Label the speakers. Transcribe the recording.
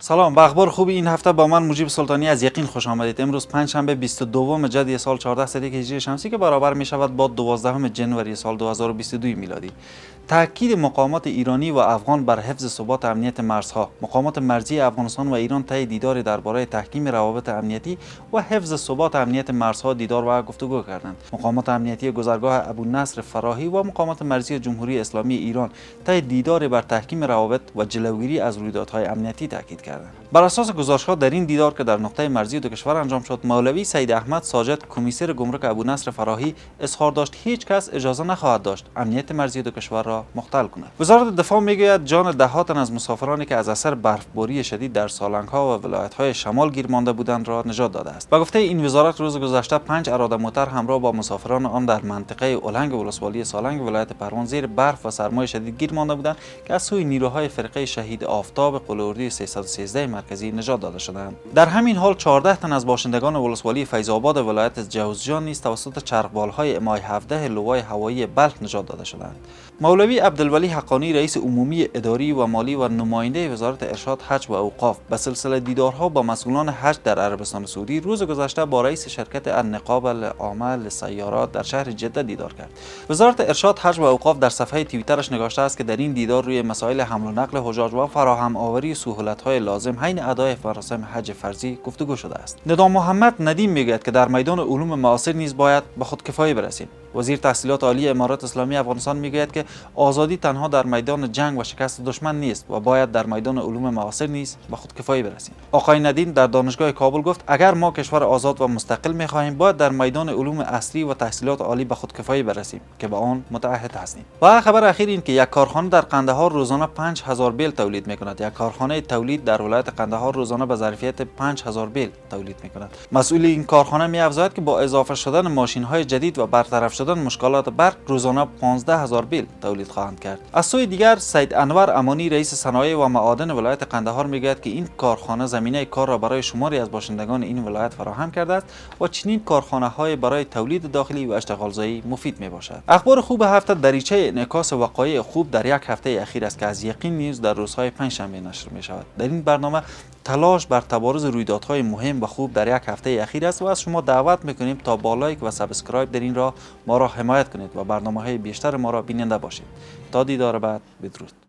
Speaker 1: سلام، به اخبار خوب این هفته با من مجیب سلطانی از یقین خوش آمدید. امروز پنجشنبه 22 جدی سال 14 هجری شمسی که برابر می شود با 12 جنوری سال 2022 میلادی. تاکید مقامات ایرانی و افغان بر حفظ ثبات امنیت مرزها. مقامات مرزی افغانستان و ایران طی دیدار درباره تحکیم روابط امنیتی و حفظ ثبات امنیت مرزها دیدار و گفتگو کردند. مقامات امنیتی گذرگاه ابوالنصر فراهی و مقامات مرزی جمهوری اسلامی ایران طی دیدار بر تحکیم روابط و جلوگیری از رویدادهای امنیتی تاکید کردند. بر اساس گزارش‌ها در این دیدار که در نقطه مرزی دو کشور انجام شد، مولوی سید احمد ساجد کمیسر گمرک ابوالنصر فراهی اظهار داشت هیچ کس اجازه نخواهد داشت امنیت مرزی دو کشور را مختل کند. وزارت دفاع میگوید جان ده‌ها تن از مسافرانی که از اثر برفباری شدید در سالنگ‌ها و ولایت‌های شمال گیر مانده بودند را نجات داده است. به گفته این وزارت روز گذشته 5 اراده موتر همراه با مسافران آن در منطقه اولنگ ولسوالی سالنگ ولایت پروان زیر برف و سرمای شدید گیر مانده بودند که از سوی نیروهای فرقه شهید آفتاب قلوردی 313 مرکزی نجات داده شدند. در همین حال 14 تن از باشندگان ولسوالی فیض آباد ولایت جوزجان نیز توسط چرخبال‌های MI 17 لوای هوایی بلخ نجات داده شدند. مولوی عبدالولی حقانی رئیس عمومی اداری و مالی و نماینده وزارت ارشاد حج و اوقاف به سلسله دیدارها با مسئولان حج در عربستان سعودی روز گذشته با رئیس شرکت النقابه العامه للسیارات در شهر جده دیدار کرد. وزارت ارشاد حج و اوقاف در صفحه توییترش نگاشته است که در این دیدار روی مسائل حمل و نقل حجاج و فراهم آوری سهولت‌های لازم حین ادای مراسم حج فرضی گفتگو شده است. ندام محمد ندیم میگوید که در میدان علوم معاصر نیز باید به خودکفایی برسیم. وزیر تحصیلات عالی امارات اسلامی افغانستان میگوید که آزادی تنها در میدان جنگ و شکست دشمن نیست و باید در میدان علوم معاصر نیز به خودکفایی برسیم. آقای ندیم در دانشگاه کابل گفت اگر ما کشور آزاد و مستقل میخواهیم باید در میدان علوم عصری و تحصیلات عالی به خودکفایی برسیم که به آن متعهد هستیم. و خبر اخیر این که یک کارخانه در قندهار روزانه 5000 بیل تولید میکند. یک کارخانه تولید در ولایت قندهار روزانه به ظرفیت 5000 بیل تولید میکند. مسئول این کارخانه میافزاید که با اضافه شدن ماشین‌های جدید و برطرف شدن مشکلات برق روزانه 15000 بیل تولید خواهند کرد. از سوی دیگر سید انور امانی رئیس صنایع و معادن ولایت قندهار میگوید که این کارخانه زمینه کار را برای شماری از باشندگان این ولایت فراهم کرده است و چنین کارخانه‌های برای تولید داخلی و اشتغالزایی مفید میباشد. اخبار خوب هفته دریچه انعکاس وقایع خوب در یک هفته اخیر است که از یقین نیوز در روزهای پنجشنبه نشر میشود. در این برنامه تلاش بر تبارز رویدادهای مهم و خوب در یک هفته اخیر است و از شما دعوت میکنیم تا با لایک و سابسکرایب در این راه ما را حمایت کنید و برنامه‌های بیشتر ما را بیننده باشید. تا دیدار بعد، بدرود.